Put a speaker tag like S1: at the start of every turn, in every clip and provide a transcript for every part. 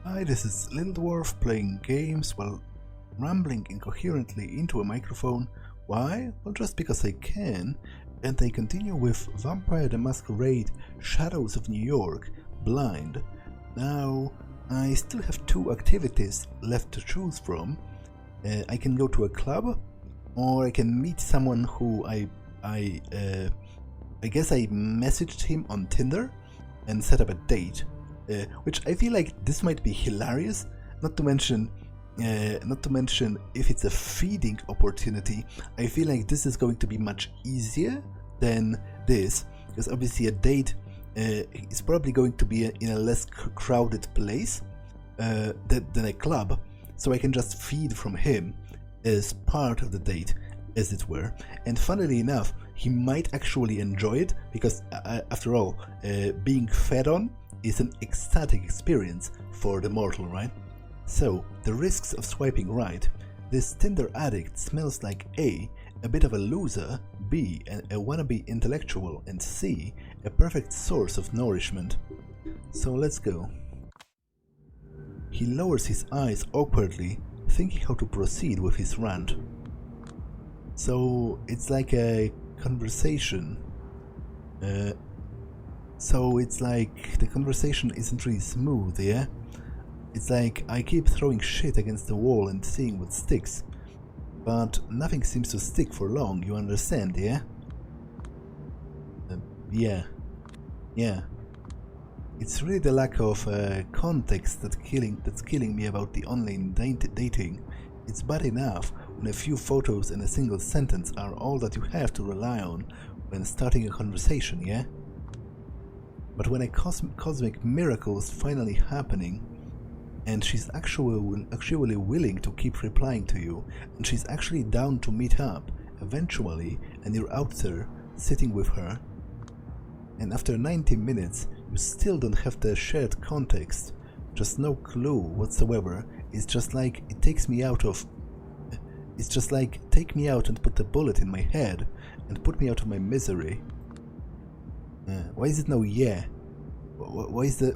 S1: Hi, this is Little Dwarf playing games while rambling incoherently into a microphone. Why? Well, just because I can, and I continue with Vampire the Masquerade, Shadows of New York, Blind. Now, I still have two activities left to choose from. I can go to a club, or I can meet someone who I guess I messaged him on Tinder and set up a date. Which I feel like this might be hilarious, not to mention if it's a feeding opportunity. I feel like this is going to be much easier than this, because obviously a date is probably going to be in a less crowded place than a club, so I can just feed from him as part of the date, as it were. And funnily enough, he might actually enjoy it, because after all, being fed on is an ecstatic experience for the mortal, right? So, the risks of swiping right. This Tinder addict smells like A bit of a loser, B, a wannabe intellectual, and C, a perfect source of nourishment. So let's go. He lowers his eyes awkwardly, thinking how to proceed with his rant. So, it's like a conversation. So it's like the conversation isn't really smooth, yeah? It's like I keep throwing shit against the wall and seeing what sticks. But nothing seems to stick for long, you understand, yeah? Yeah. It's really the lack of context that's killing me about the online dating. It's bad enough when a few photos and a single sentence are all that you have to rely on when starting a conversation, yeah? But when a cosmic miracle is finally happening, and she's actually willing to keep replying to you, and she's actually down to meet up eventually, and you're out there sitting with her, and after 90 minutes you still don't have the shared context, just no clue whatsoever. It's just like take me out and put a bullet in my head and put me out of my misery. Why is it no yeah? Why is there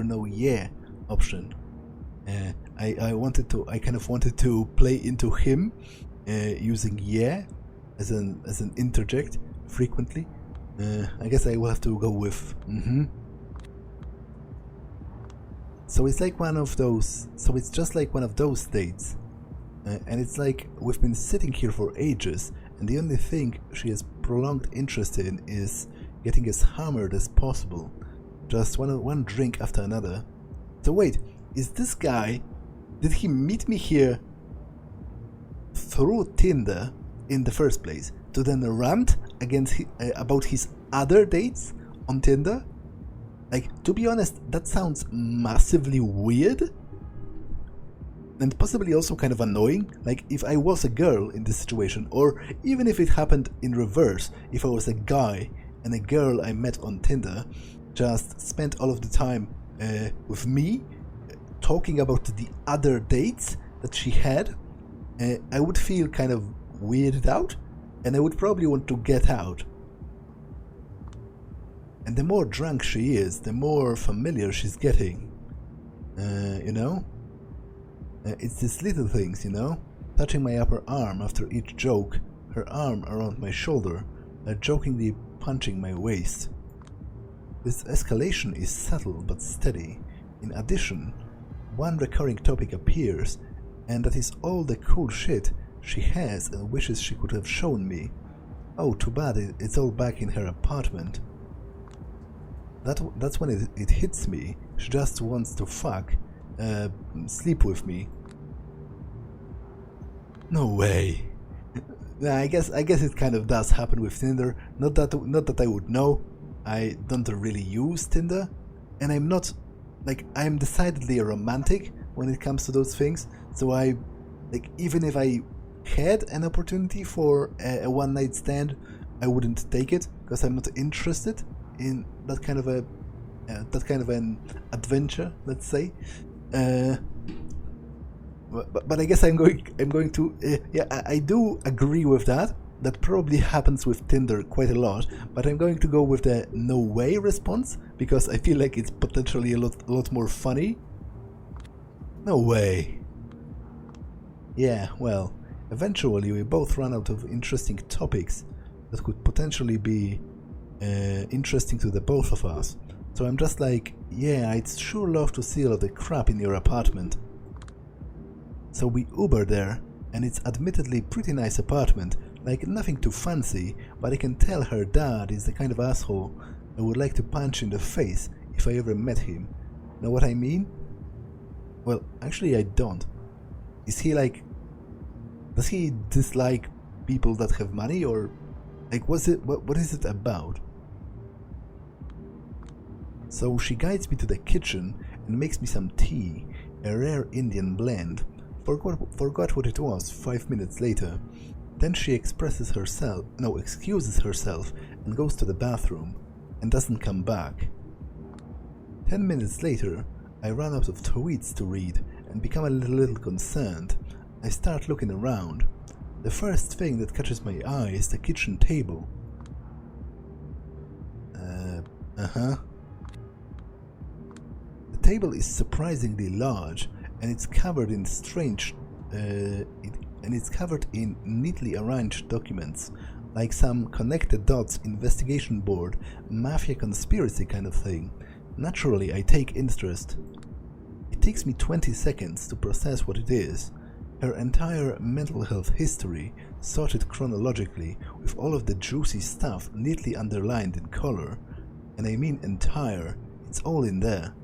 S1: no yeah option? I kind of wanted to play into him using yeah as an interject frequently. I guess I will have to go with So it's like one of those. So it's just like one of those dates, and it's like we've been sitting here for ages, and the only thing she has prolonged interest in is getting as hammered as possible, just one drink after another. So wait, is this guy? Did he meet me here through Tinder in the first place to then rant about his other dates on Tinder? Like, to be honest, that sounds massively weird. And possibly also kind of annoying. Like, if I was a girl in this situation, or even if it happened in reverse, if I was a guy and a girl I met on Tinder just spent all of the time with me, talking about the other dates that she had, I would feel kind of weirded out, and I would probably want to get out. And the more drunk she is, the more familiar she's getting. You know? It's these little things, you know? Touching my upper arm after each joke, her arm around my shoulder, jokingly punching my waist. This escalation is subtle but steady. In addition, one recurring topic appears, and that is all the cool shit she has and wishes she could have shown me. Oh, too bad it's all back in her apartment. That's when it hits me. She just wants to sleep with me. No way. Nah, I guess it kind of does happen with Tinder. Not that I would know. I don't really use Tinder, and I'm decidedly a romantic when it comes to those things. So even if I had an opportunity for a one night stand, I wouldn't take it because I'm not interested in that kind of an adventure, let's say. But I guess I'm going to I do agree with that. that probably happens with Tinder quite a lot, but I'm going to go with the no way response, because I feel like it's potentially a lot more funny. No way. Yeah, well, eventually we both run out of interesting topics that could potentially be interesting to the both of us. So I'm just like, yeah, I'd sure love to see all of the crap in your apartment. So we Uber there, and it's admittedly pretty nice apartment, like nothing too fancy, but I can tell her dad is the kind of asshole I would like to punch in the face if I ever met him. Know what I mean? Well, actually I don't. Is he like... Does he dislike people that have money, or... Like, what is it about? So she guides me to the kitchen and makes me some tea, a rare Indian blend. Forgot what it was 5 minutes later. Then she excuses herself and goes to the bathroom and doesn't come back. 10 minutes later, I run out of tweets to read and become a little concerned. I start looking around. The first thing that catches my eye is the kitchen table. The table is surprisingly large, and it's covered in neatly arranged documents, like some connected dots investigation board, mafia conspiracy kind of thing. Naturally, I take interest. It takes me 20 seconds to process what it is. Her entire mental health history, sorted chronologically, with all of the juicy stuff neatly underlined in color. And I mean entire, it's all in there.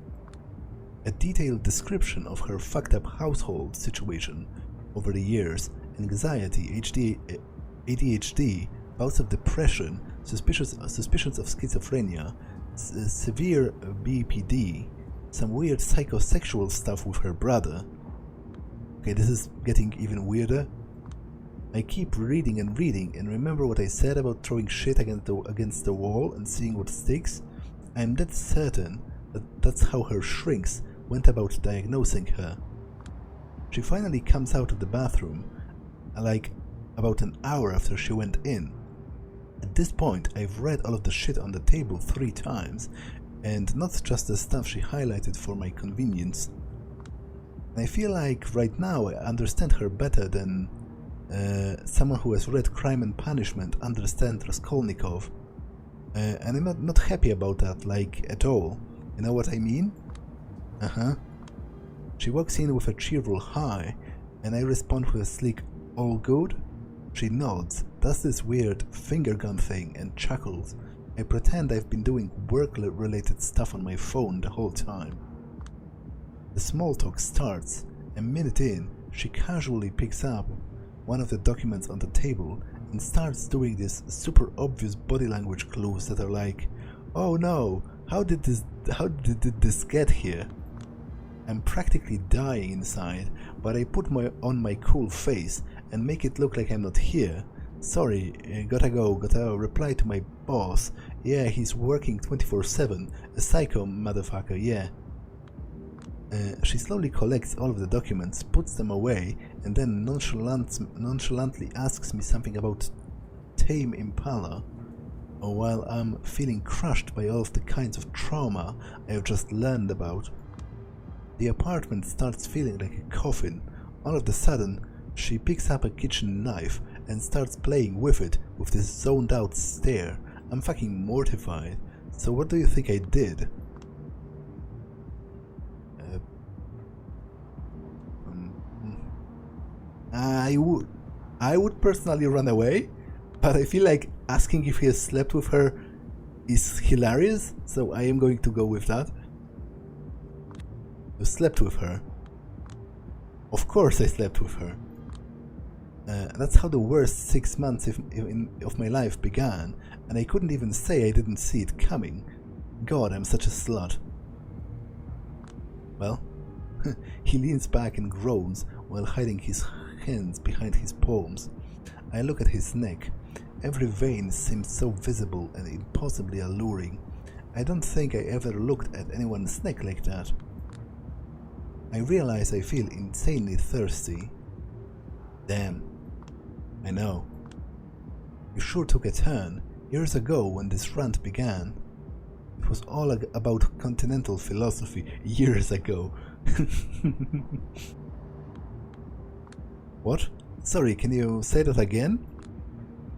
S1: A detailed description of her fucked up household situation over the years, anxiety, ADHD, bouts of depression, suspicions of schizophrenia, severe BPD, some weird psychosexual stuff with her brother. Okay, this is getting even weirder. I keep reading and remember what I said about throwing shit against the wall and seeing what sticks. I'm dead certain that that's how her shrinks went about diagnosing her. She finally comes out of the bathroom, like about an hour after she went in. At this point, I've read all of the shit on the table 3 times, and not just the stuff she highlighted for my convenience. I feel like right now I understand her better than someone who has read Crime and Punishment understands Raskolnikov. And I'm not happy about that, like, at all. You know what I mean? She walks in with a cheerful hi, and I respond with a sleek, all good? She nods, does this weird finger gun thing, and chuckles. I pretend I've been doing work-related stuff on my phone the whole time. The small talk starts. A minute in, she casually picks up one of the documents on the table and starts doing these super obvious body language clues that are like, oh no, how did this get here? I'm practically dying inside, but I put on my cool face and make it look like I'm not here. Sorry, gotta reply to my boss. Yeah, he's working 24/7, a psycho motherfucker, yeah. She slowly collects all of the documents, puts them away, and then nonchalantly asks me something about Tame Impala, while I'm feeling crushed by all of the kinds of trauma I have just learned about. The apartment starts feeling like a coffin. All of a sudden, she picks up a kitchen knife and starts playing with it with this zoned out stare. I'm fucking mortified. So what do you think I did? I would personally run away, but I feel like asking if he has slept with her is hilarious, so I am going to go with that. You slept with her? Of course I slept with her. That's how the worst 6 months of my life began, and I couldn't even say I didn't see it coming. God, I'm such a slut. Well, he leans back and groans while hiding his hands behind his palms. I look at his neck. Every vein seems so visible and impossibly alluring. I don't think I ever looked at anyone's neck like that. I realize I feel insanely thirsty. Damn. I know. You sure took a turn. Years ago, when this rant began, it was all about continental philosophy. Years ago. What? Sorry, can you say that again?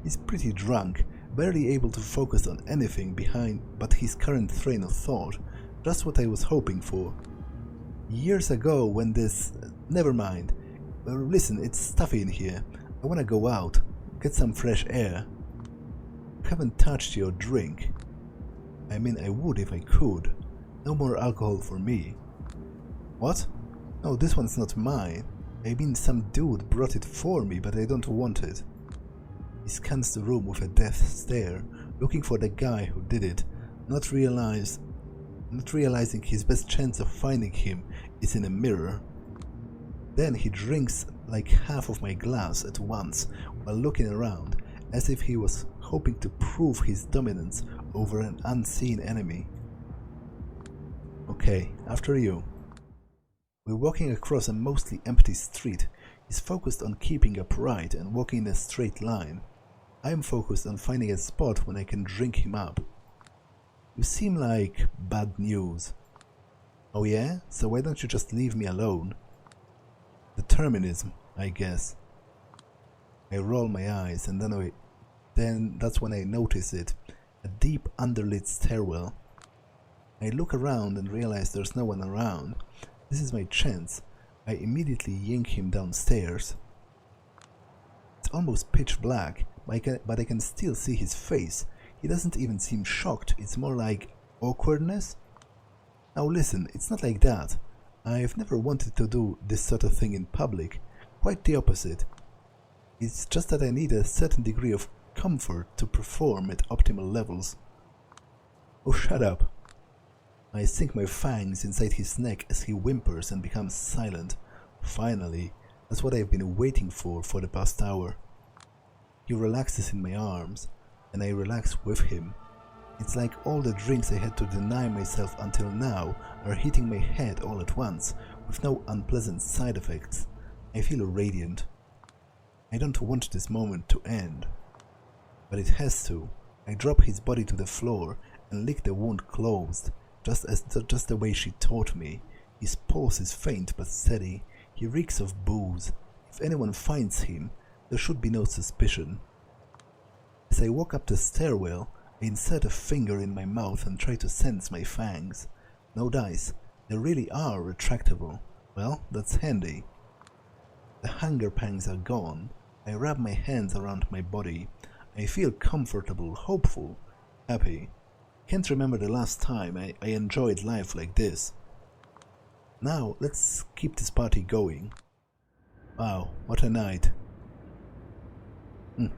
S1: He's pretty drunk, barely able to focus on anything behind but his current train of thought. Just what I was hoping for. Years ago, when this... Never mind. Listen, it's stuffy in here. I wanna go out, get some fresh air. I haven't touched your drink. I mean, I would if I could. No more alcohol for me. What? No, this one's not mine. I mean, some dude brought it for me, but I don't want it. He scans the room with a death stare, looking for the guy who did it, not realizing his best chance of finding him is in a mirror. Then he drinks like half of my glass at once while looking around, as if he was hoping to prove his dominance over an unseen enemy. Okay, after you. We're walking across a mostly empty street. He's focused on keeping upright and walking in a straight line. I'm focused on finding a spot when I can drink him up. You seem like bad news. Oh yeah? So why don't you just leave me alone? Determinism, I guess. I roll my eyes and then that's when I notice it. A deep underlit stairwell. I look around and realize there's no one around. This is my chance. I immediately yank him downstairs. It's almost pitch black, but I can still see his face. He doesn't even seem shocked, it's more like awkwardness. Now listen, it's not like that. I've never wanted to do this sort of thing in public. Quite the opposite. It's just that I need a certain degree of comfort to perform at optimal levels. Oh, shut up. I sink my fangs inside his neck as he whimpers and becomes silent. Finally, that's what I've been waiting for the past hour. He relaxes in my arms, and I relax with him. It's like all the drinks I had to deny myself until now are hitting my head all at once, with no unpleasant side effects. I feel radiant. I don't want this moment to end. But it has to. I drop his body to the floor and lick the wound closed, just the way she taught me. His pulse is faint but steady. He reeks of booze. If anyone finds him, there should be no suspicion. As I walk up the stairwell, I insert a finger in my mouth and try to sense my fangs. No dice. They really are retractable. Well, that's handy. The hunger pangs are gone. I wrap my hands around my body. I feel comfortable, hopeful, happy. Can't remember the last time I enjoyed life like this. Now, let's keep this party going. Wow, what a night.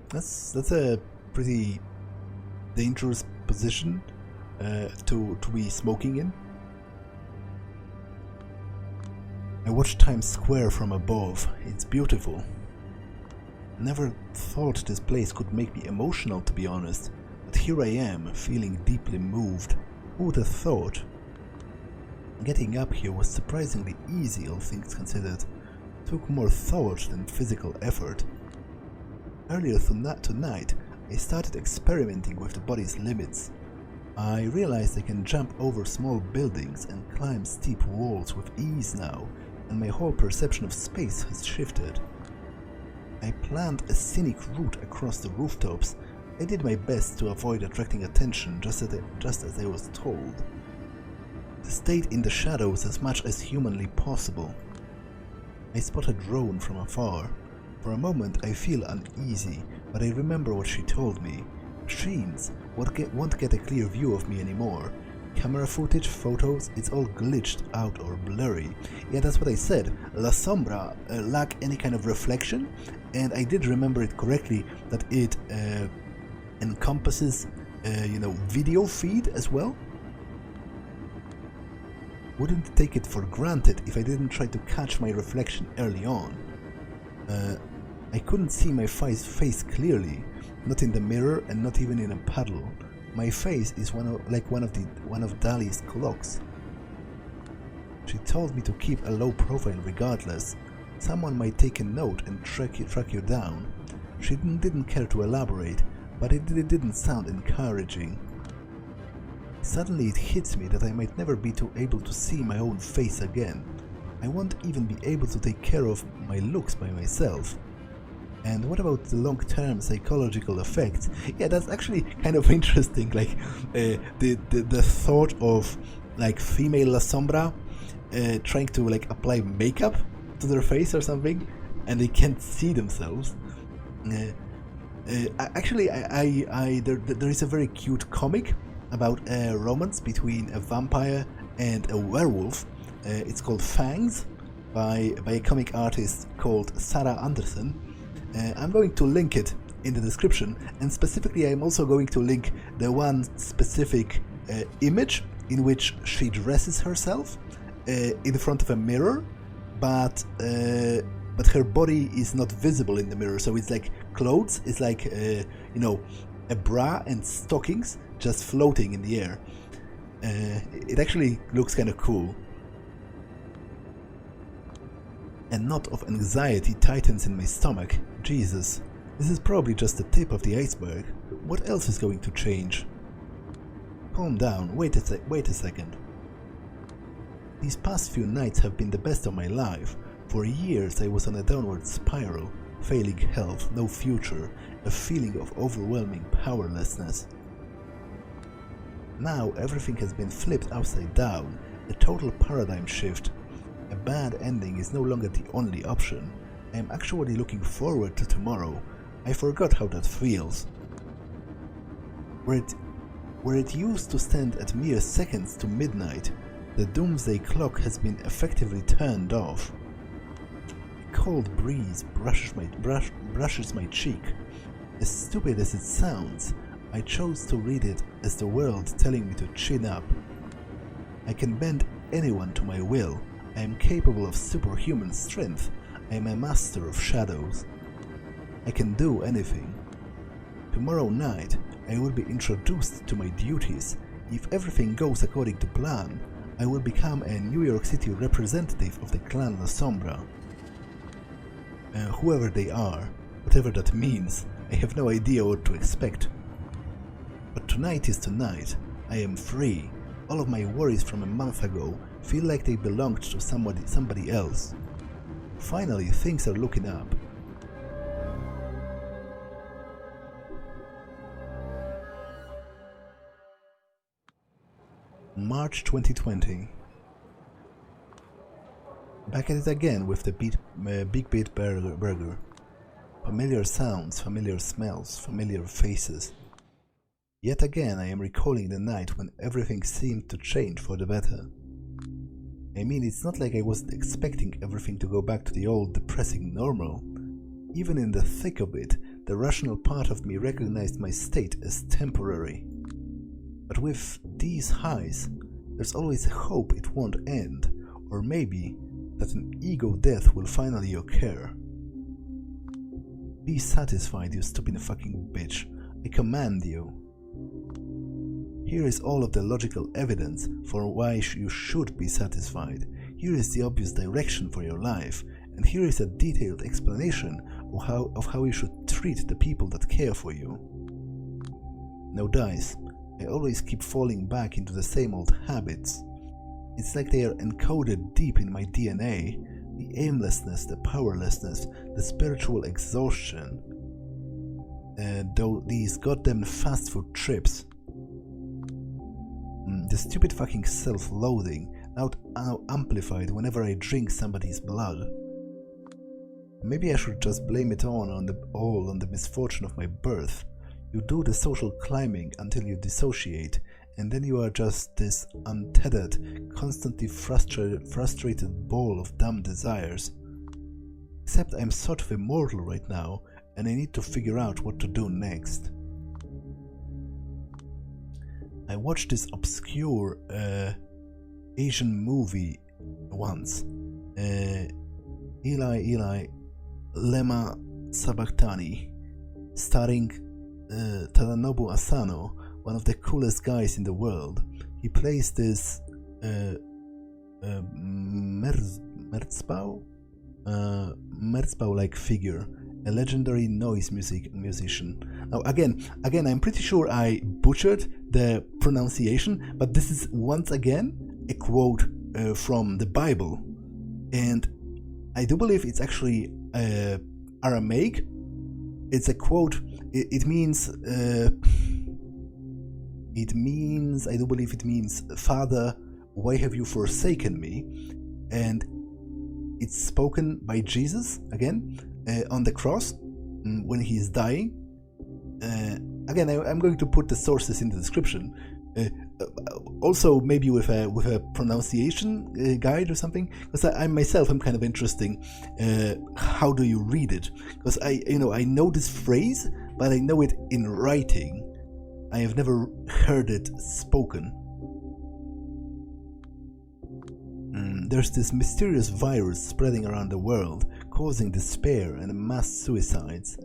S1: That's a pretty dangerous position to be smoking in. I watch Times Square from above. It's beautiful. Never thought this place could make me emotional, to be honest, but here I am, feeling deeply moved. Who would have thought? Getting up here was surprisingly easy, all things considered. It took more thought than physical effort. Earlier tonight, I started experimenting with the body's limits. I realized I can jump over small buildings and climb steep walls with ease now, and my whole perception of space has shifted. I planned a scenic route across the rooftops. I did my best to avoid attracting attention, just as I was told. I stayed in the shadows as much as humanly possible. I spot a drone from afar. For a moment I feel uneasy, but I remember what she told me. Machines won't get a clear view of me anymore. Camera footage, photos, it's all glitched out or blurry. Yeah, that's what I said. Lasombra lack any kind of reflection, and I did remember it correctly that it encompasses, video feed as well. Wouldn't take it for granted if I didn't try to catch my reflection early on. I couldn't see my face clearly, not in the mirror and not even in a puddle. My face is one of Dali's clocks. She told me to keep a low profile regardless. Someone might take a note and track you down. She didn't care to elaborate, but it didn't sound encouraging. Suddenly it hits me that I might never be able to see my own face again. I won't even be able to take care of my looks by myself. And what about the long-term psychological effects? Yeah, that's actually kind of interesting. Like the thought of like female Lasombra trying to like apply makeup to their face or something, and they can't see themselves. Actually, there is a very cute comic about a romance between a vampire and a werewolf. It's called Fangs by a comic artist called Sarah Anderson. I'm going to link it in the description, and specifically I'm also going to link the one specific image in which she dresses herself in front of a mirror, but her body is not visible in the mirror, so it's like clothes, it's like a bra and stockings just floating in the air. It actually looks kind of cool. A knot of anxiety tightens in my stomach. Jesus, this is probably just the tip of the iceberg. What else is going to change? Calm down, wait a second. These past few nights have been the best of my life. For years I was on a downward spiral, failing health, no future, a feeling of overwhelming powerlessness. Now everything has been flipped upside down, a total paradigm shift. A bad ending is no longer the only option. I am actually looking forward to tomorrow. I forgot how that feels. Where it used to stand at mere seconds to midnight, the doomsday clock has been effectively turned off. A cold breeze brushes my cheek. As stupid as it sounds, I chose to read it as the world telling me to chin up. I can bend anyone to my will. I am capable of superhuman strength. I am a master of shadows. I can do anything. Tomorrow night, I will be introduced to my duties. If everything goes according to plan, I will become a New York City representative of the clan Lasombra. Whoever they are, whatever that means, I have no idea what to expect. But tonight is tonight. I am free. All of my worries from a month ago feel like they belonged to somebody else. Finally, things are looking up. March 2020. Back at it again with the Big Beat Burger. Familiar sounds, familiar smells, familiar faces. Yet again I am recalling the night when everything seemed to change for the better. I mean, it's not like I wasn't expecting everything to go back to the old depressing normal. Even in the thick of it, the rational part of me recognized my state as temporary. But with these highs, there's always hope it won't end, or maybe that an ego death will finally occur. Be satisfied, you stupid fucking bitch. I command you. Here is all of the logical evidence for why you should be satisfied. Here is the obvious direction for your life, and here is a detailed explanation of how you should treat the people that care for you. Now dice, I always keep falling back into the same old habits. It's like they are encoded deep in my DNA, the aimlessness, the powerlessness, the spiritual exhaustion. These goddamn fast food trips. The stupid fucking self-loathing, now amplified whenever I drink somebody's blood. Maybe I should just blame it all on the misfortune of my birth. You do the social climbing until you dissociate, and then you are just this untethered, constantly frustrated ball of dumb desires. Except I'm sort of immortal right now, and I need to figure out what to do next. I watched this obscure Asian movie once. Eli Lema Sabachthani, starring Tadanobu Asano, one of the coolest guys in the world. He plays this Merzbau-like figure, a legendary noise musician. Now again, I'm pretty sure I butchered the pronunciation, but this is once again a quote from the Bible, and I do believe it's actually Aramaic. It's a quote. It means, I do believe it means, Father, why have you forsaken me? And it's spoken by Jesus, again, on the cross, when he is dying. Again, I'm going to put the sources in the description. Also, maybe with a pronunciation guide or something, because I myself am kind of interested. How do you read it? Because I know this phrase, but I know it in writing. I have never heard it spoken. There's this mysterious virus spreading around the world, causing despair and mass suicides.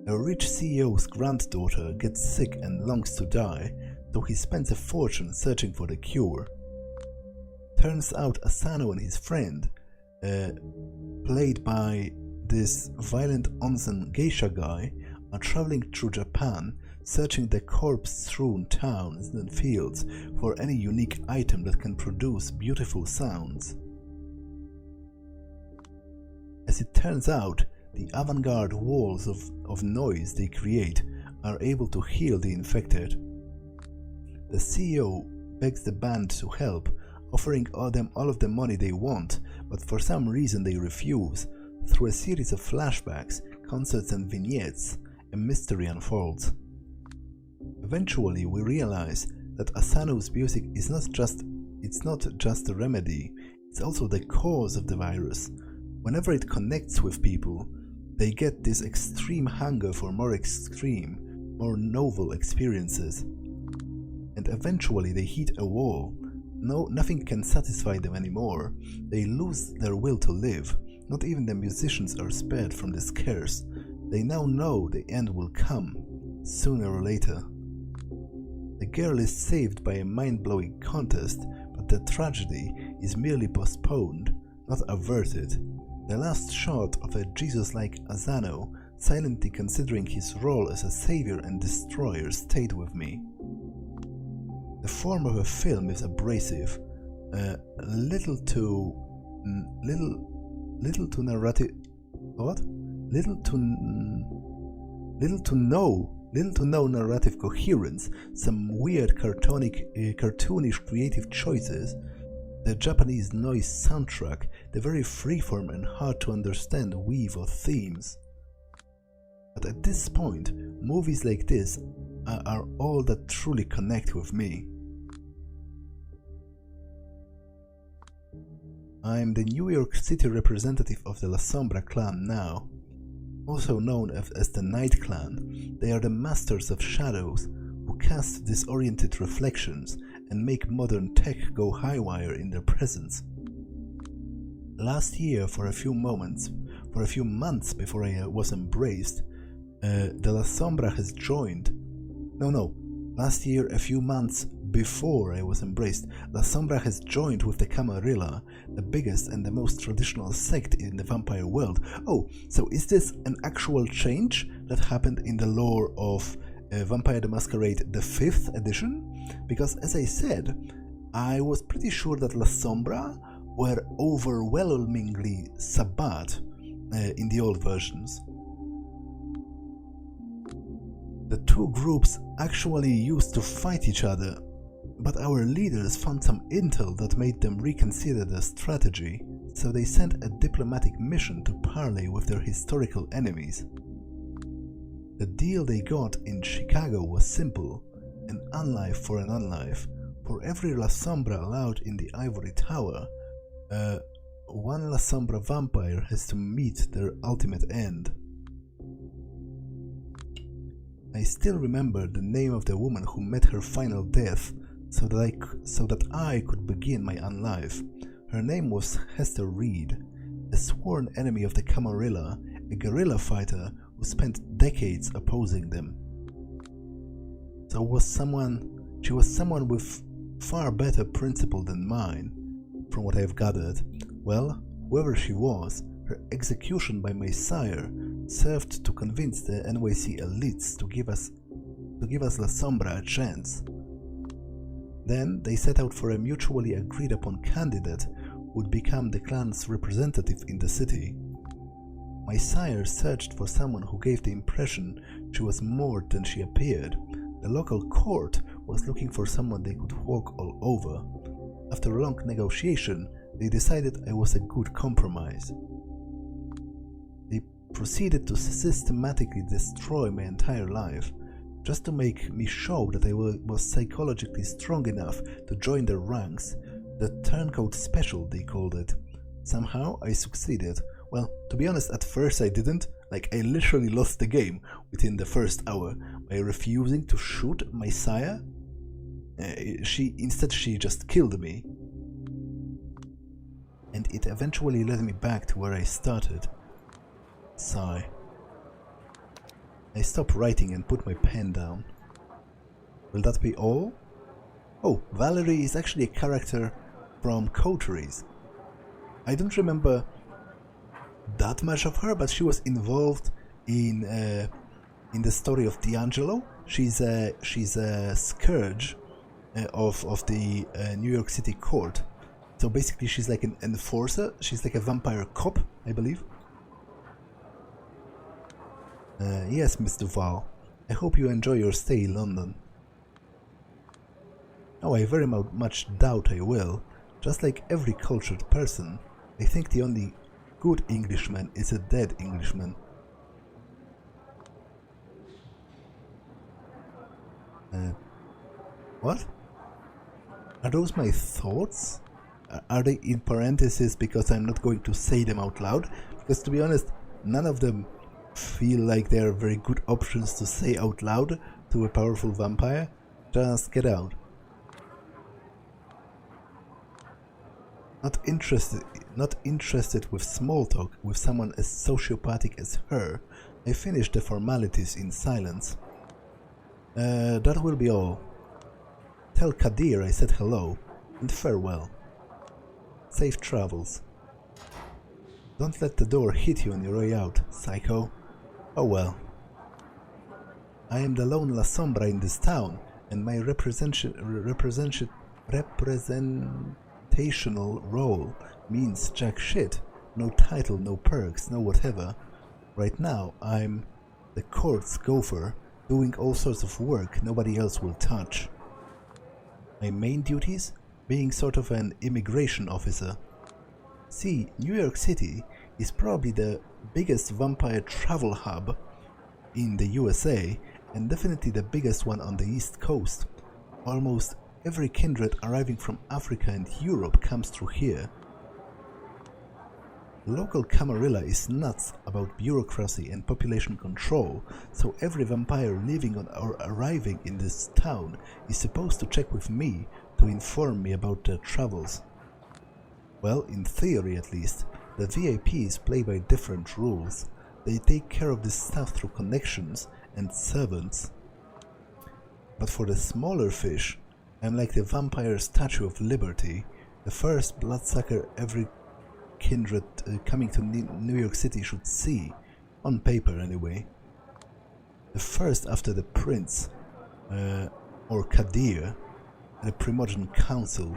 S1: A rich CEO's granddaughter gets sick and longs to die, so he spends a fortune searching for the cure. Turns out Asano and his friend, played by this violent onsen geisha guy, are traveling through Japan, searching the corpse-strewn towns and fields for any unique item that can produce beautiful sounds. As it turns out, the avant-garde walls of noise they create are able to heal the infected. The CEO begs the band to help, offering all of the money they want, but for some reason they refuse. Through a series of flashbacks, concerts and vignettes, a mystery unfolds. Eventually we realize that Asano's music is not just a remedy, it's also the cause of the virus. Whenever it connects with people, they get this extreme hunger for more extreme, more novel experiences. And eventually they hit a wall. Nothing can satisfy them anymore. They lose their will to live. Not even the musicians are spared from this curse. They now know the end will come, sooner or later. The girl is saved by a mind-blowing contest, but the tragedy is merely postponed, not averted. The last shot of a Jesus-like Asano, silently considering his role as a savior and destroyer, stayed with me. The form of a film is abrasive, little to no narrative coherence, some weird cartoonish creative choices, the Japanese noise soundtrack, the very freeform and hard to understand weave of themes. But at this point, movies like this are all that truly connect with me. I'm the New York City representative of the Lasombra clan now. Also known as the Night Clan, they are the masters of shadows who cast disoriented reflections and make modern tech go haywire in their presence. Last year, for a few months before I was embraced, the Lasombra has joined. Last year, a few months before I was embraced, Lasombra has joined with the Camarilla, the biggest and the most traditional sect in the vampire world. Oh, so is this an actual change that happened in the lore of Vampire the Masquerade, the 5th edition? Because as I said, I was pretty sure that Lasombra were overwhelmingly Sabbat in the old versions. The two groups actually used to fight each other, but our leaders found some intel that made them reconsider their strategy, so they sent a diplomatic mission to parley with their historical enemies. The deal they got in Chicago was simple: an unlife for an unlife. For every Lasombra allowed in the Ivory Tower, one Lasombra vampire has to meet their ultimate end. I still remember the name of the woman who met her final death, so that I could begin my unlife. Her name was Hester Reed, a sworn enemy of the Camarilla, a guerrilla fighter who spent decades opposing them. She was someone with far better principle than mine, from what I have gathered. Well, whoever she was, her execution by my sire served to convince the NYC elites to give us Lasombra a chance. Then they set out for a mutually agreed upon candidate who would become the clan's representative in the city. My sire searched for someone who gave the impression she was more than she appeared. The local court was looking for someone they could walk all over. After a long negotiation, they decided I was a good compromise. They proceeded to systematically destroy my entire life, just to make me show that I was psychologically strong enough to join their ranks. The turncoat special, they called it. Somehow I succeeded. Well, to be honest, at first I didn't. Like, I literally lost the game within the first hour by refusing to shoot my sire. Instead she just killed me. And it eventually led me back to where I started. Sigh. I stopped writing and put my pen down. Will that be all? Oh, Valerie is actually a character from Coteries. I don't remember that much of her, but she was involved in the story of D'Angelo. She's a scourge of the New York City court. So basically she's like an enforcer. She's like a vampire cop, I believe. Yes, Miss Duval. I hope you enjoy your stay in London. Oh, I very much doubt I will. Just like every cultured person, I think the only good Englishman is a dead Englishman. What? Are those my thoughts? Are they in parentheses because I'm not going to say them out loud? Because to be honest, none of them feel like they are very good options to say out loud to a powerful vampire. Just get out. Not interested with small talk with someone as sociopathic as her. I finished the formalities in silence. That will be all. Tell Kadir I said hello and farewell. Safe travels. Don't let the door hit you on your way out, psycho. Oh well. I am the lone Lasombra in this town, and my representational role means jack shit. No title, no perks, no whatever. Right now, I'm the court's gopher, doing all sorts of work nobody else will touch. My main duties? Being sort of an immigration officer. See, New York City is probably the biggest vampire travel hub in the USA, and definitely the biggest one on the East Coast. Almost every kindred arriving from Africa and Europe comes through here. Local Camarilla is nuts about bureaucracy and population control, so every vampire living on or arriving in this town is supposed to check with me to inform me about their travels. Well, in theory at least, the VIPs play by different rules. They take care of this stuff through connections and servants. But for the smaller fish, I'm like the vampire Statue of Liberty, the first bloodsucker every kindred coming to New York City should see, on paper anyway. The first after the Prince, or Kadir, the Primogen Council.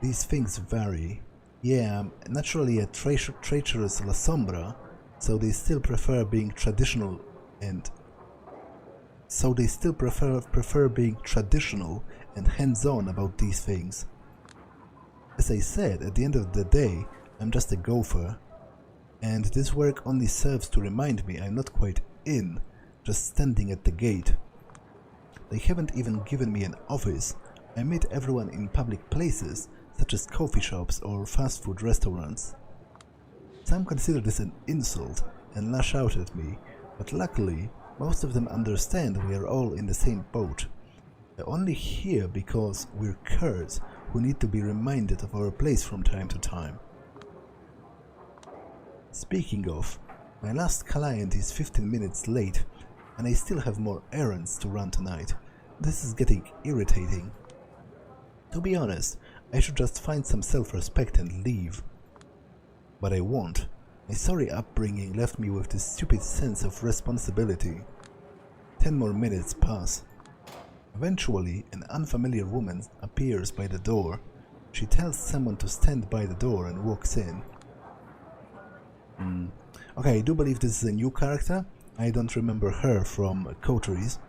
S1: These things vary. Yeah, I'm naturally a treacherous Lasombra, so they still prefer being traditional and hands-on about these things. As I said, at the end of the day, I'm just a gopher, and this work only serves to remind me I'm not quite in, just standing at the gate. They haven't even given me an office. I meet everyone in public places, such as coffee shops or fast food restaurants. Some consider this an insult and lash out at me, but luckily, most of them understand we are all in the same boat. We're only here because we're curs who need to be reminded of our place from time to time. Speaking of, my last client is 15 minutes late, and I still have more errands to run tonight. This is getting irritating. To be honest, I should just find some self-respect and leave. But I won't. My sorry upbringing left me with this stupid sense of responsibility. 10 more minutes pass. Eventually, an unfamiliar woman appears by the door. She tells someone to stand by the door and walks in. Okay, I do believe this is a new character. I don't remember her from Coteries.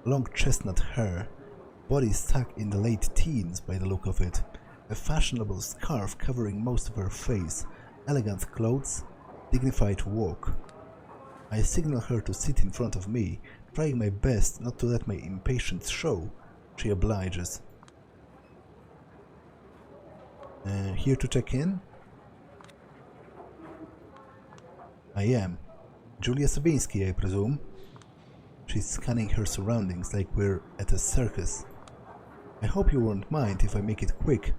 S1: Long chestnut hair, body stuck in the late teens by the look of it, a fashionable scarf covering most of her face, elegant clothes, dignified walk. I signal her to sit in front of me, trying my best not to let my impatience show. She obliges. Here to check in? I am. Julia Sabinsky, I presume. She's scanning her surroundings like we're at a circus. I hope you won't mind if I make it quick.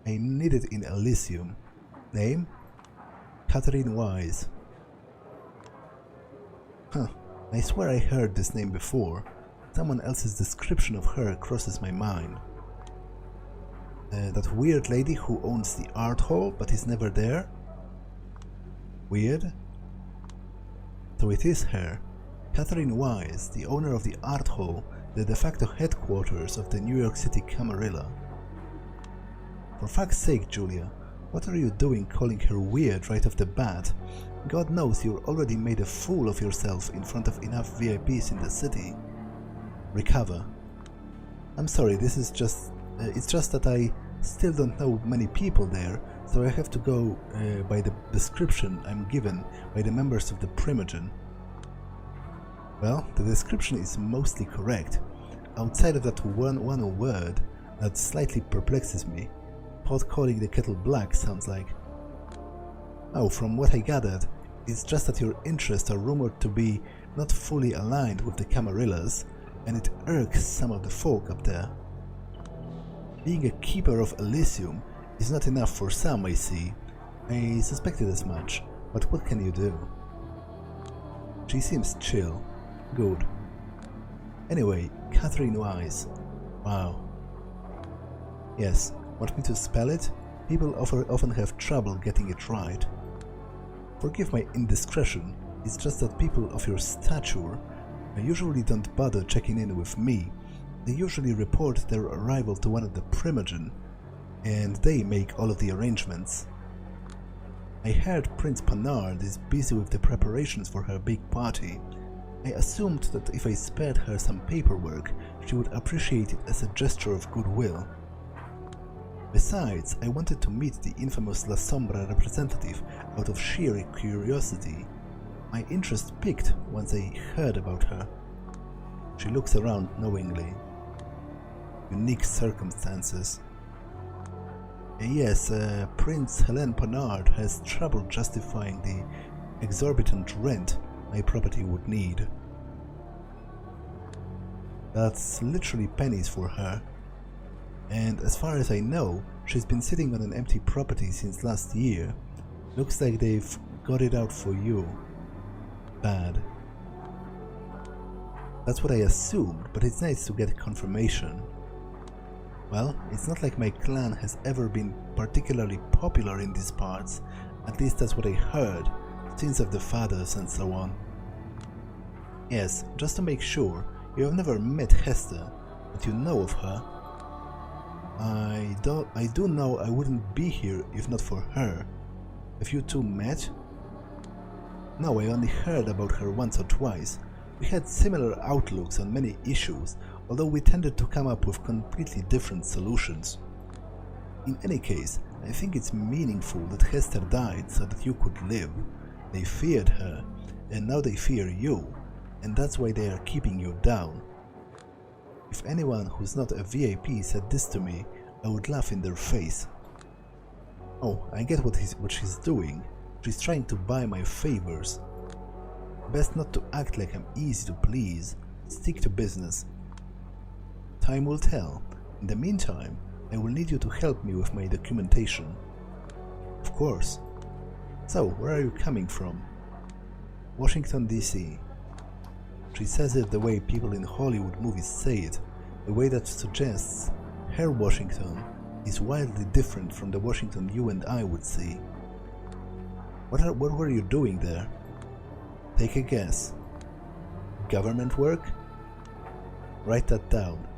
S1: I'm needed in Elysium. Name? Catherine Wise. Huh, I swear I heard this name before. Someone else's description of her crosses my mind. That weird lady who owns the art hall but is never there? Weird? So it is her. Catherine Wise, the owner of the art hall, the de facto headquarters of the New York City Camarilla. For fuck's sake, Julia, what are you doing calling her weird right off the bat? God knows you already made a fool of yourself in front of enough VIPs in the city. Recover. I'm sorry, this is just... it's just that I still don't know many people there, so I have to go by the description I'm given by the members of the Primogen. Well, the description is mostly correct, outside of that one word that slightly perplexes me. Pot calling the kettle black sounds like. Oh, from what I gathered, it's just that your interests are rumored to be not fully aligned with the Camarillas, and it irks some of the folk up there. Being a keeper of Elysium is not enough for some, I see. I suspected as much, but what can you do? She seems chill. Good. Anyway, Catherine Wise. Wow. Yes, want me to spell it? People often have trouble getting it right. Forgive my indiscretion, it's just that people of your stature usually don't bother checking in with me. They usually report their arrival to one of the Primogen, and they make all of the arrangements. I heard Prince Panard is busy with the preparations for her big party. I assumed that if I spared her some paperwork, she would appreciate it as a gesture of goodwill. Besides, I wanted to meet the infamous Lasombra representative out of sheer curiosity. My interest piqued once I heard about her. She looks around knowingly. Unique circumstances. Yes, Prince Helene Panard has trouble justifying the exorbitant rent my property would need. That's literally pennies for her. And as far as I know, she's been sitting on an empty property since last year. Looks like they've got it out for you. Bad. That's what I assumed, but it's nice to get confirmation. Well, it's not like my clan has ever been particularly popular in these parts, at least that's what I heard, sins of the fathers and so on. Yes, just to make sure, you have never met Hester, but you know of her. I do know I wouldn't be here if not for her. Have you two met? No, I only heard about her once or twice. We had similar outlooks on many issues, although we tended to come up with completely different solutions. In any case, I think it's meaningful that Hester died so that you could live. They feared her, and now they fear you, and that's why they are keeping you down. If anyone who's not a VIP said this to me, I would laugh in their face. Oh, I get what she's doing. She's trying to buy my favors. Best not to act like I'm easy to please. Stick to business. Time will tell. In the meantime, I will need you to help me with my documentation. Of course. So, where are you coming from? Washington, D.C. She says it the way people in Hollywood movies say it, a way that suggests her Washington is wildly different from the Washington you and I would see. What were you doing there? Take a guess. Government work? Write that down.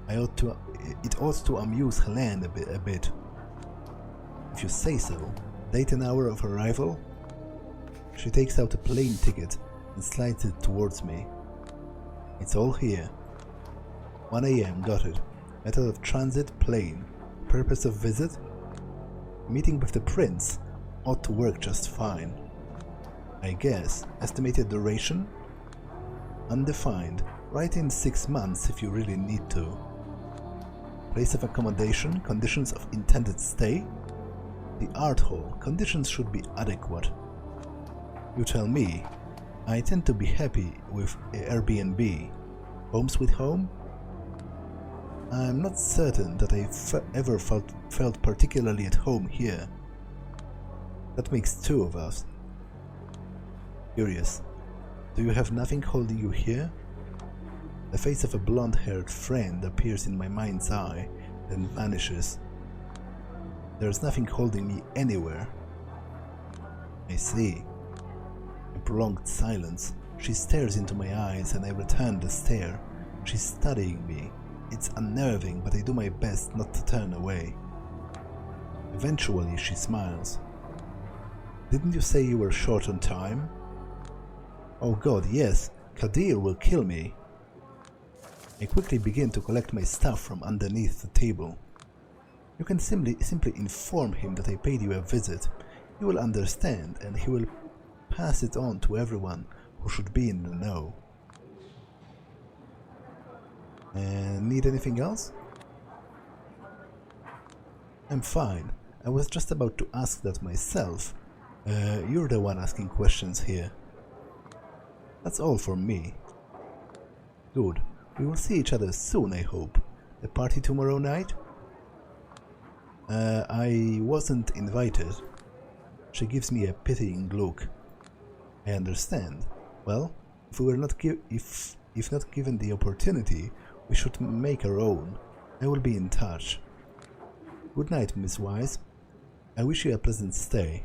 S1: It ought to amuse Helene a bit. If you say so. Date and hour of arrival? She takes out a plane ticket and slides it towards me. It's all here. 1 AM, got it. Method of transit, plane. Purpose of visit? Meeting with the prince ought to work just fine. I guess. Estimated duration? Undefined. Write in 6 months if you really need to. Place of accommodation, conditions of intended stay? The art hall, conditions should be adequate. You tell me. I tend to be happy with Airbnb. Home sweet home? I'm not certain that I ever felt particularly at home here. That makes 2 of us. Curious. Do you have nothing holding you here? The face of a blonde-haired friend appears in my mind's eye, then vanishes. There's nothing holding me anywhere. I see. A prolonged silence. She stares into my eyes and I return the stare. She's studying me. It's unnerving, but I do my best not to turn away. Eventually, she smiles. Didn't you say you were short on time? Oh god, yes. Kadir will kill me. I quickly begin to collect my stuff from underneath the table. You can simply inform him that I paid you a visit. He will understand and he will pass it on to everyone who should be in the know. Need anything else? I'm fine. I was just about to ask that myself. You're the one asking questions here. That's all from me. Good. We will see each other soon, I hope. The party tomorrow night? I wasn't invited. She gives me a pitying look. I understand. Well, if we were not if not given the opportunity, we should make our own. I will be in touch. Good night, Miss Wise. I wish you a pleasant stay.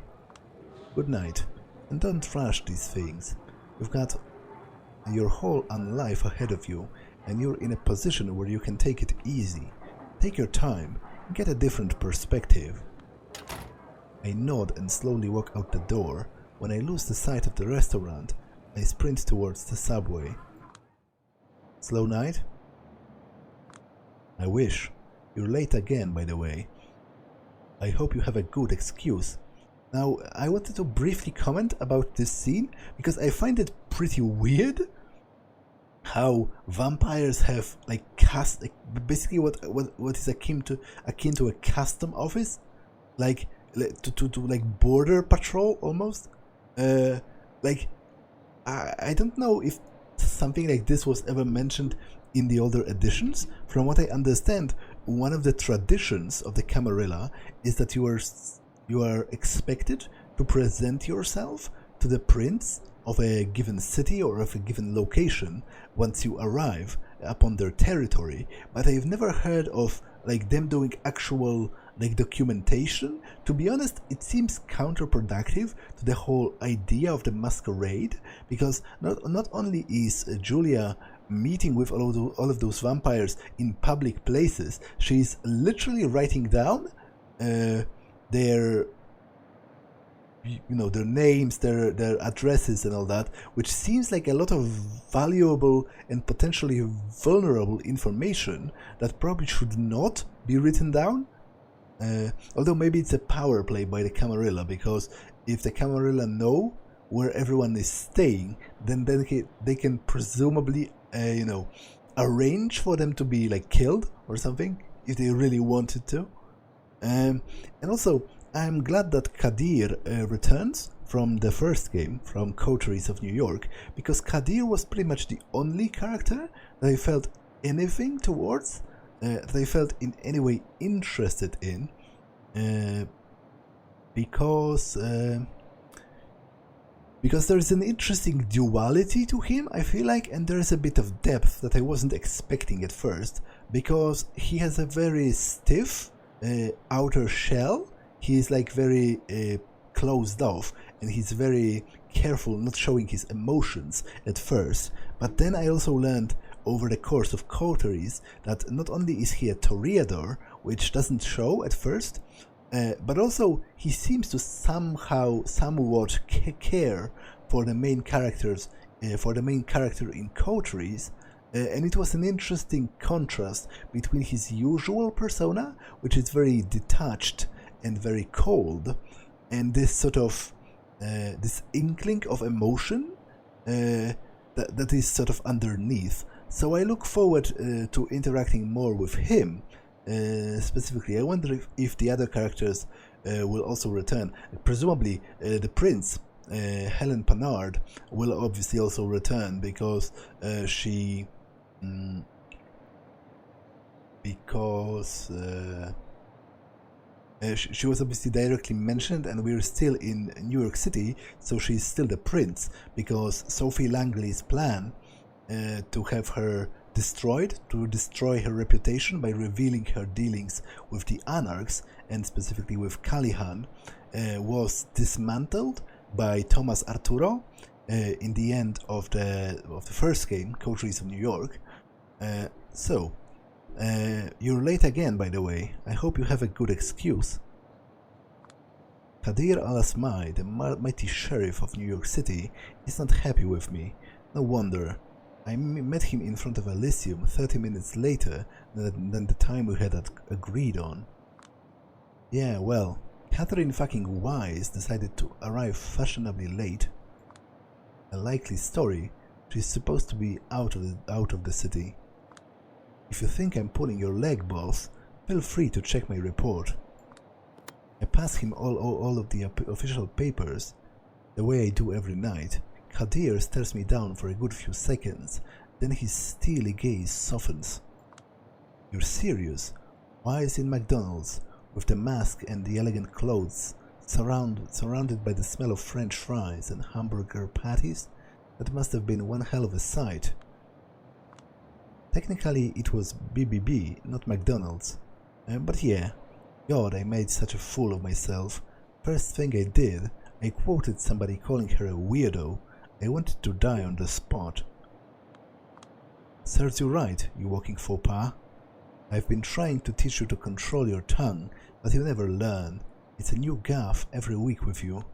S1: Good night, and don't rush these things. You've got your whole life ahead of you, and you're in a position where you can take it easy. Take your time, get a different perspective. I nod and slowly walk out the door. When I lose the sight of the restaurant, I sprint towards the subway. Slow night? I wish. You're late again, by the way. I hope you have a good excuse. Now, I wanted to briefly comment about this scene, because I find it pretty weird how vampires have basically what is akin to a custom office, like to like border patrol almost. I don't know if something like this was ever mentioned in the older editions. From what I understand, one of the traditions of the Camarilla is that you are expected to present yourself to the prince of a given city or of a given location once you arrive upon their territory, but I've never heard of like them doing actual like documentation. To be honest, it seems counterproductive to the whole idea of the masquerade, because not only is Julia meeting with all of those vampires in public places, she's literally writing down their names, their addresses and all that, which seems like a lot of valuable and potentially vulnerable information that probably should not be written down. Although maybe it's a power play by the Camarilla, because if the Camarilla know where everyone is staying, then they can presumably arrange for them to be like killed or something if they really wanted to. And also, I'm glad that Kadir returns from the first game, from Coteries of New York, because Kadir was pretty much the only character that I felt anything towards, that I felt in any way interested in, because there's an interesting duality to him, I feel like, and there's a bit of depth that I wasn't expecting at first, because he has a very stiff outer shell. He is like very closed off, and he's very careful not showing his emotions at first. But then I also learned over the course of coteries that not only is he a toreador, which doesn't show at first, but also he seems to somewhat care for the main characters, for the main character in coteries. And it was an interesting contrast between his usual persona, which is very detached and very cold, and this sort of this inkling of emotion that is sort of underneath. So I look forward to interacting more with him. Specifically, I wonder if the other characters will also return. Presumably, the prince, Helen Panard, will obviously also return because she was obviously directly mentioned, and we're still in New York City, so she's still the prince, because Sophie Langley's plan to have her destroyed, to destroy her reputation by revealing her dealings with the Anarchs, and specifically with Callahan, was dismantled by Thomas Arturo in the end of the first game, Coteries of New York. So you're late again, by the way. I hope you have a good excuse. Kadir Al-Asmai, the mighty sheriff of New York City, is not happy with me. No wonder. I met him in front of Elysium 30 minutes later than the time we had agreed on. Yeah, well, Catherine fucking Wise decided to arrive fashionably late. A likely story. She's supposed to be out of the city. If you think I'm pulling your leg, boss, feel free to check my report. I pass him all of the official papers, the way I do every night. Kadir stares me down for a good few seconds, then his steely gaze softens. You're serious? Wise in McDonald's, with the mask and the elegant clothes, surrounded by the smell of French fries and hamburger patties? That must have been one hell of a sight. Technically it was BBB, not McDonald's. But yeah, God, I made such a fool of myself. First thing I did, I quoted somebody calling her a weirdo. I wanted to die on the spot. Serves you right, you walking faux pas. I've been trying to teach you to control your tongue, but you never learn. It's a new gaffe every week with you.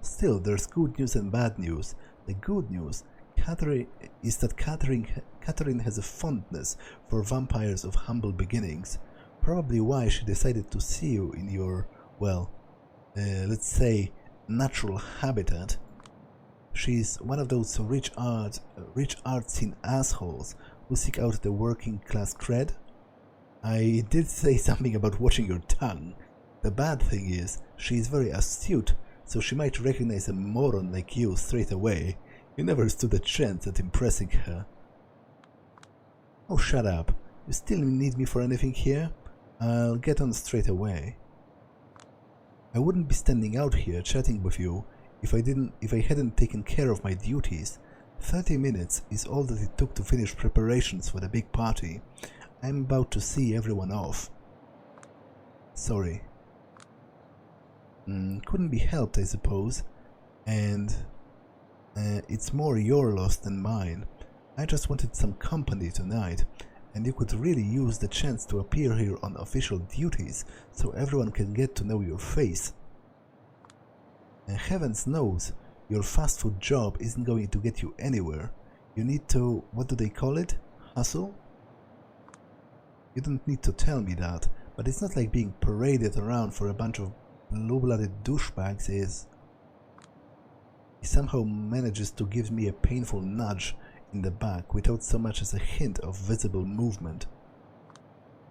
S1: Still, there's good news and bad news. The good news is that Catherine has a fondness for vampires of humble beginnings. Probably why she decided to see you in your, well, let's say, natural habitat. She's one of those rich artsy assholes who seek out the working class cred. I did say something about watching your tongue. The bad thing is, she is very astute, so she might recognize a moron like you straight away. You never stood a chance at impressing her. Oh, shut up. You still need me for anything here? I'll get on straight away. I wouldn't be standing out here chatting with you if I hadn't taken care of my duties. 30 minutes is all that it took to finish preparations for the big party. I'm about to see everyone off. Sorry. Couldn't be helped, I suppose. And it's more your loss than mine. I just wanted some company tonight, and you could really use the chance to appear here on official duties so everyone can get to know your face. And heavens knows, your fast food job isn't going to get you anywhere. You need to, what do they call it? Hustle? You don't need to tell me that, but it's not like being paraded around for a bunch of blue-blooded douchebags is. He somehow manages to give me a painful nudge in the back without so much as a hint of visible movement.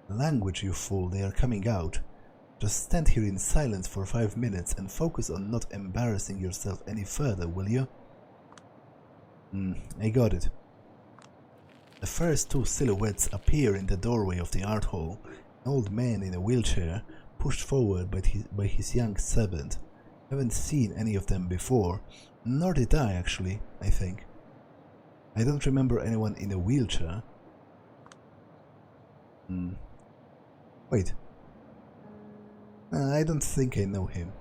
S1: Language, you fool, they are coming out. Just stand here in silence for 5 minutes and focus on not embarrassing yourself any further, will you? I got it. The first two silhouettes appear in the doorway of the art hall. An old man in a wheelchair, pushed forward by his young servant. Haven't seen any of them before, nor did I actually, I think. I don't remember anyone in a wheelchair. Wait. I don't think I know him.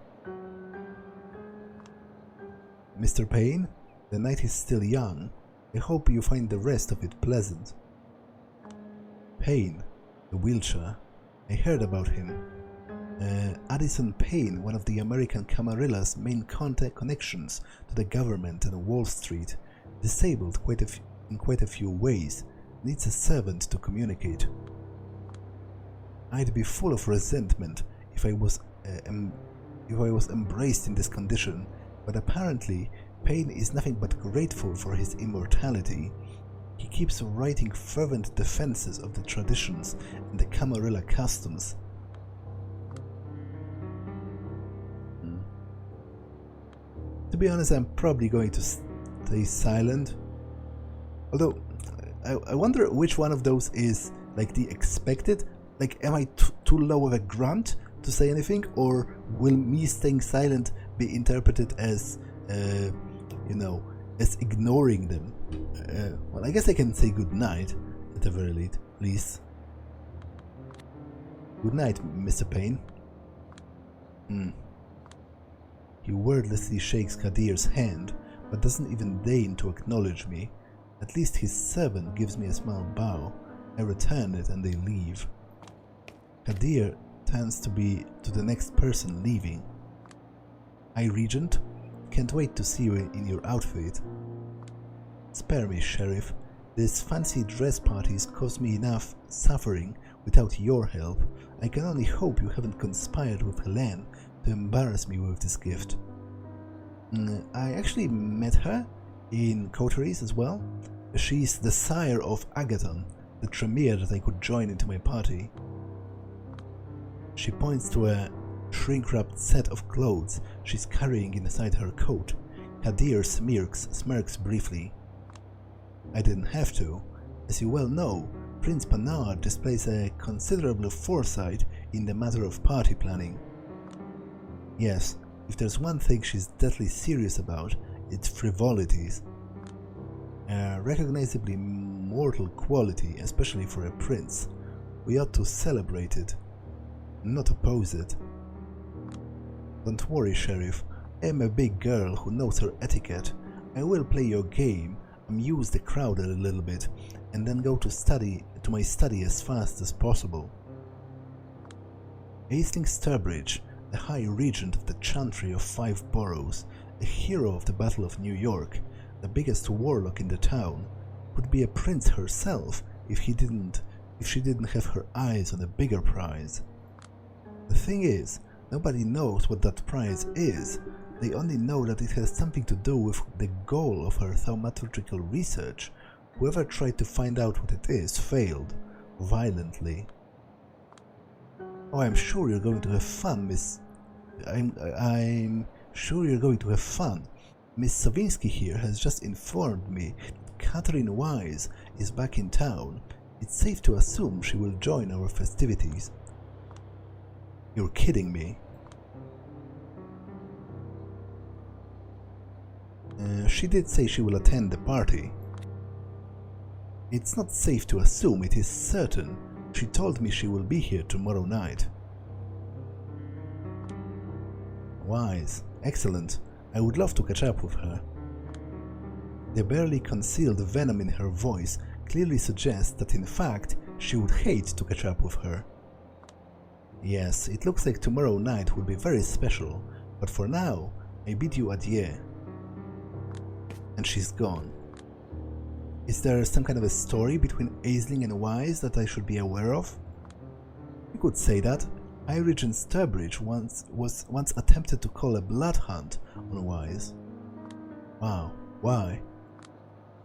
S1: Mr. Payne, the night is still young. I hope you find the rest of it pleasant. Payne, the wheelchair. I heard about him. Addison Payne, one of the American Camarilla's main contact connections to the government and Wall Street, disabled in quite a few ways, needs a servant to communicate. I'd be full of resentment if I was embraced in this condition, but apparently Payne is nothing but grateful for his immortality. He keeps writing fervent defenses of the traditions and the Camarilla customs. To be honest, I'm probably going to stay silent. Although, I wonder which one of those is like the expected. Like, am I too low of a grunt to say anything, or will me staying silent be interpreted as, you know, as ignoring them? Well, I guess I can say good night at the very least. Good night, Mr. Payne. He wordlessly shakes Kadir's hand, but doesn't even deign to acknowledge me. At least his servant gives me a small bow. I return it and they leave. Kadir turns to the next person leaving. Hi, Regent. Can't wait to see you in your outfit. Spare me, Sheriff. These fancy dress parties cause me enough suffering without your help. I can only hope you haven't conspired with Helene to embarrass me with this gift. I actually met her in coteries as well. She's the sire of Agathon, the tremere that I could join into my party. She points to a shrink-wrapped set of clothes she's carrying inside her coat. Kadir smirks briefly. I didn't have to. As you well know, Prince Panard displays a considerable foresight in the matter of party planning. Yes, if there's one thing she's deadly serious about, it's frivolities. A recognizably mortal quality, especially for a prince. We ought to celebrate it, not oppose it. Don't worry, Sheriff. I am a big girl who knows her etiquette. I will play your game, amuse the crowd a little bit, and then go to my study as fast as possible. Aisling Sturbridge, the High Regent of the Chantry of 5 Boroughs, a hero of the Battle of New York, the biggest warlock in the town, would be a prince herself if she didn't have her eyes on a bigger prize. The thing is, nobody knows what that prize is. They only know that it has something to do with the goal of her thaumaturgical research. Whoever tried to find out what it is failed, violently. Oh, I'm sure you're going to have fun, Miss... I'm sure you're going to have fun. Miss Savinsky here has just informed me that Catherine Wise is back in town. It's safe to assume she will join our festivities. You're kidding me. She did say she will attend the party. It's not safe to assume, it is certain. She told me she will be here tomorrow night. Wise. Excellent. I would love to catch up with her. The barely concealed venom in her voice clearly suggests that in fact she would hate to catch up with her. Yes, it looks like tomorrow night will be very special, but for now, I bid you adieu. And she's gone. Is there some kind of a story between Aisling and Wise that I should be aware of? You could say that. High Regent Sturbridge once attempted to call a blood hunt on Wise. Wow, why?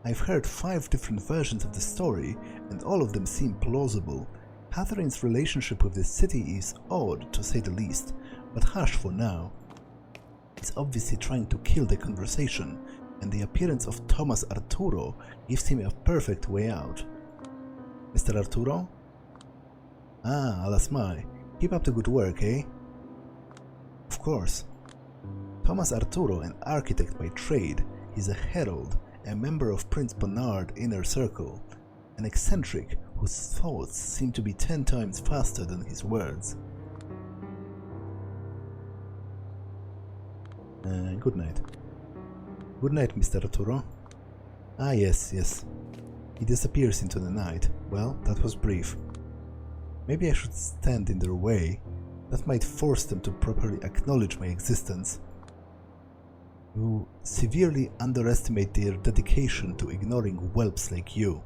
S1: I've heard 5 different versions of the story, and all of them seem plausible. Catherine's relationship with the city is odd, to say the least, but hush for now. He's obviously trying to kill the conversation, and the appearance of Thomas Arturo gives him a perfect way out. Mr. Arturo? Ah, alas my. Keep up the good work, eh? Of course. Thomas Arturo, an architect by trade, he's a herald, a member of Prince Bernard Inner Circle, an eccentric whose thoughts seem to be 10 times faster than his words. Good night. Good night, Mr. Arturo. Ah, yes, yes. He disappears into the night. Well, that was brief. Maybe I should stand in their way. That might force them to properly acknowledge my existence. You severely underestimate their dedication to ignoring whelps like you.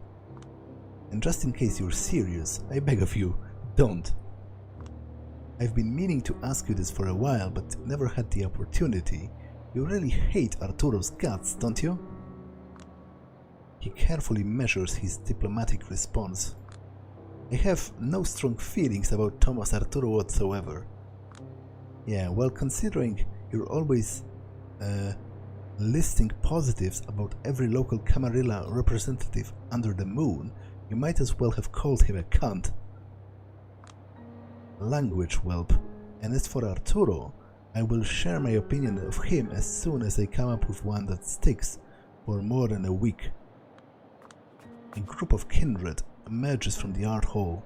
S1: And just in case you're serious, I beg of you, don't. I've been meaning to ask you this for a while, but never had the opportunity. You really hate Arturo's guts, don't you? He carefully measures his diplomatic response. I have no strong feelings about Thomas Arturo whatsoever. Yeah, well, considering you're always listing positives about every local Camarilla representative under the moon, you might as well have called him a cunt. Language, whelp. And as for Arturo, I will share my opinion of him as soon as I come up with one that sticks for more than a week. A group of Kindred emerges from the art hall,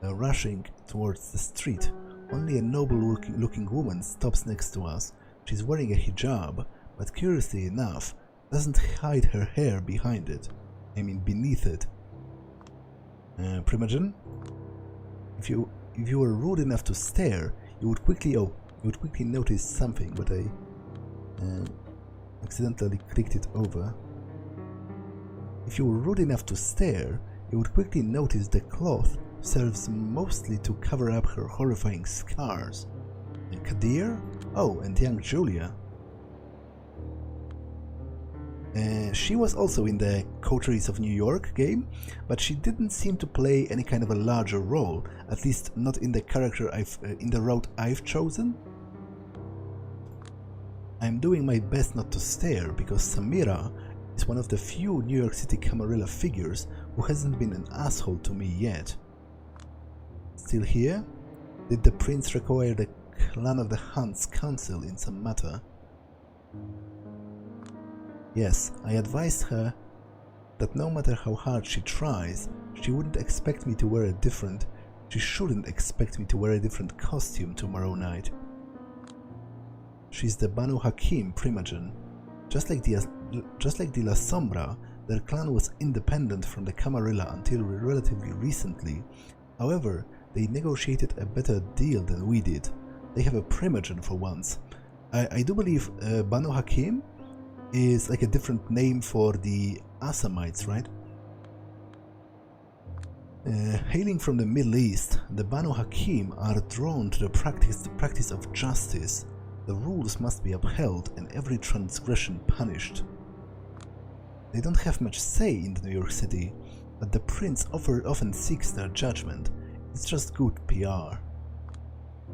S1: rushing towards the street. Only a noble-looking woman stops next to us. She's wearing a hijab, but curiously enough, doesn't hide her hair behind it. I mean, beneath it. Primogen? If you were rude enough to stare, you would quickly notice something, but I accidentally clicked it over. If you were rude enough to stare, you would quickly notice the cloth serves mostly to cover up her horrifying scars. And Kadir? Oh, and young Julia. She was also in the Coteries of New York game, but she didn't seem to play any kind of a larger role, at least not in the character in the route I've chosen. I'm doing my best not to stare, because Samira is one of the few New York City Camarilla figures who hasn't been an asshole to me yet. Still here? Did the prince require the Clan of the Hunt's counsel in some matter? Yes, I advised her that no matter how hard she tries, she shouldn't expect me to wear a different costume tomorrow night. She's the Banu Hakim Primogen. Just like the Lasombra, their clan was independent from the Camarilla until relatively recently. However, they negotiated a better deal than we did. They have a Primogen for once. I do believe Banu Hakim is like a different name for the Assamites, right? Hailing from the Middle East, the Banu Hakim are drawn to the practice of justice. The rules must be upheld and every transgression punished. They don't have much say in New York City, but the prince often seeks their judgment. It's just good PR.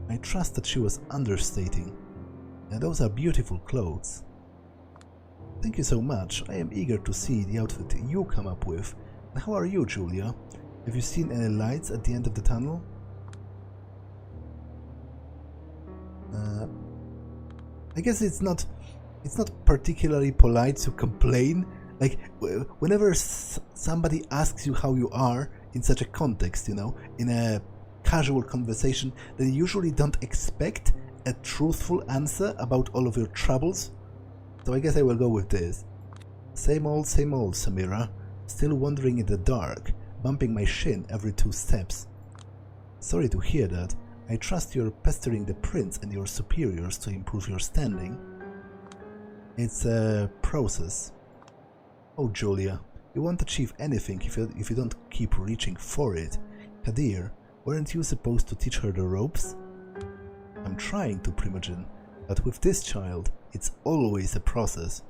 S1: I trust that she was understating. And those are beautiful clothes. Thank you so much. I am eager to see the outfit you come up with. And how are you, Julia? Have you seen any lights at the end of the tunnel? I guess it's not particularly polite to complain. Like, whenever somebody asks you how you are in such a context, you know, in a casual conversation, they usually don't expect a truthful answer about all of your troubles. So I guess I will go with this. Same old, Samira. Still wandering in the dark, bumping my shin every 2 steps. Sorry to hear that. I trust you're pestering the prince and your superiors to improve your standing. It's a process. Oh, Julia, you won't achieve anything if you don't keep reaching for it. Kadir, weren't you supposed to teach her the ropes? I'm trying to, Primogen, but with this child, it's always a process.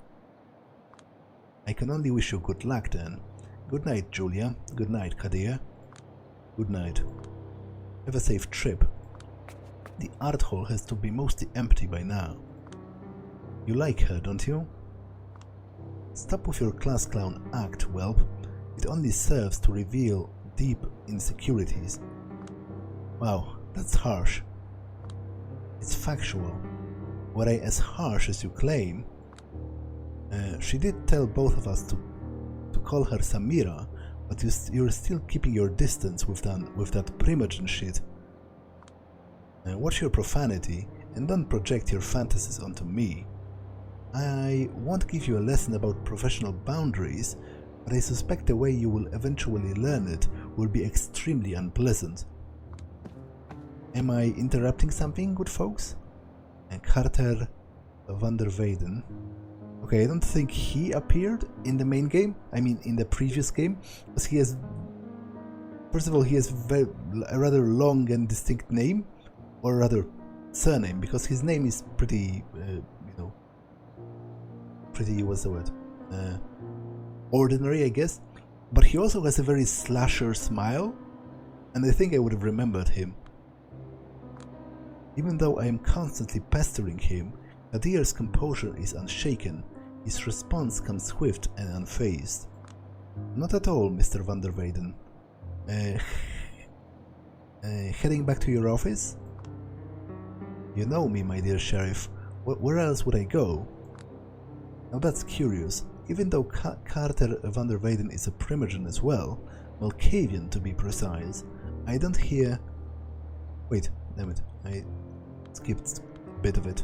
S1: I can only wish you good luck then. Good night, Julia. Good night, Kadir. Good night. Have a safe trip. The art hall has to be mostly empty by now. You like her, don't you? Stop with your class clown act, whelp. It only serves to reveal deep insecurities. Wow, that's harsh. It's factual. Were I as harsh as you claim? She did tell both of us to call her Samira, but you're still keeping your distance with that Primogen shit. Watch your profanity and don't project your fantasies onto me. I won't give you a lesson about professional boundaries, but I suspect the way you will eventually learn it will be extremely unpleasant. Am I interrupting something, good folks? And Carter van der Weyden. Okay, I don't think he appeared in the main game, I mean in the previous game, because he has... First of all, he has a rather long and distinct name, or rather surname, because his name is pretty, pretty, what's the word, ordinary, I guess, but he also has a very slasher smile, and I think I would have remembered him. Even though I am constantly pestering him, Kadir's composure is unshaken. His response comes swift and unfazed. Not at all, Mr. van der Weyden. Heading back to your office? You know me, my dear sheriff. Where else would I go? Now that's curious. Even though Carter van der Weyden is a primogen as well, Malkavian to be precise, I don't hear... Wait, damn it, I skipped a bit of it.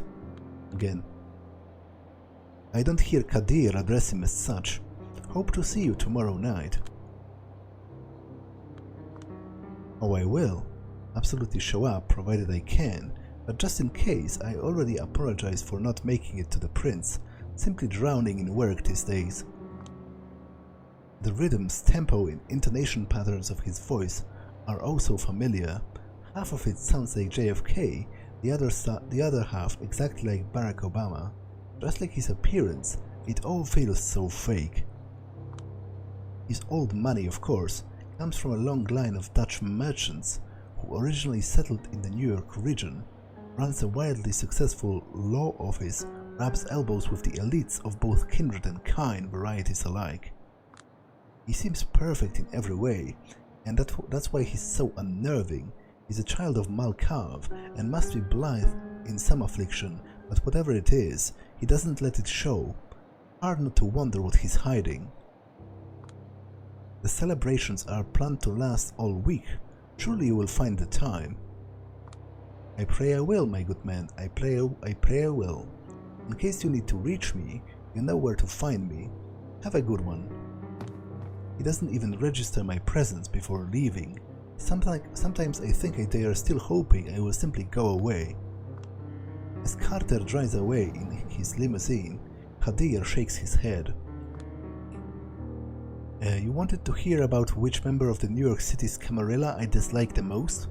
S1: Again. I don't hear Kadir address him as such. Hope to see you tomorrow night. Oh, I will. Absolutely show up, provided I can, but just in case, I already apologize for not making it to the prince, simply drowning in work these days. The rhythms, tempo, and intonation patterns of his voice are also familiar. Half of it sounds like JFK, the other half exactly like Barack Obama. Just like his appearance, it all feels so fake. His old money, of course, comes from a long line of Dutch merchants who originally settled in the New York region, runs a wildly successful law office, rubs elbows with the elites of both Kindred and kind varieties alike. He seems perfect in every way, and that's why he's so unnerving. He's a child of Malkav and must be blithe in some affliction, but whatever it is, he doesn't let it show. Hard not to wonder what he's hiding. The celebrations are planned to last all week. Surely you will find the time. I pray I will, my good man. I pray I will. In case you need to reach me, you know where to find me. Have a good one. He doesn't even register my presence before leaving. Sometimes I think they are still hoping I will simply go away. As Carter drives away in his limousine, Kadir shakes his head. You wanted to hear about which member of the New York City's Camarilla I dislike the most?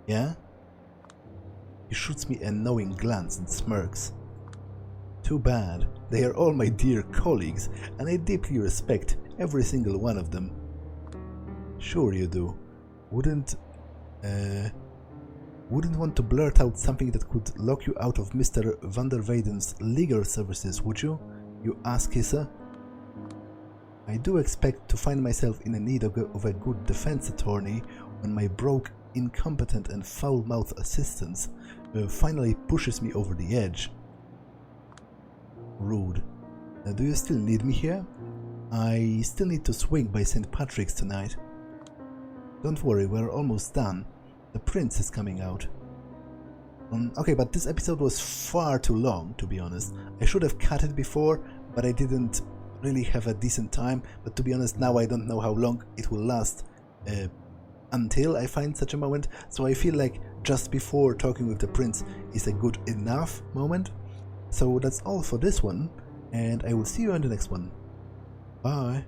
S1: Yeah? He shoots me a knowing glance and smirks. Too bad, they are all my dear colleagues, and I deeply respect every single one of them. Sure you do. Wouldn't want to blurt out something that could lock you out of Mr. van der Weyden's legal services, would you? You ass-kisser? I do expect to find myself in need of a good defense attorney when my broke, incompetent and foul-mouthed assistant finally pushes me over the edge. Rude. Do you still need me here? I still need to swing by St. Patrick's tonight. Don't worry, we're almost done. The prince is coming out. Okay, but this episode was far too long, to be honest. I should have cut it before, but I didn't really have a decent time. But to be honest, now I don't know how long it will last until I find such a moment. So I feel like just before talking with the prince is a good enough moment. So that's all for this one, and I will see you in the next one. Bye!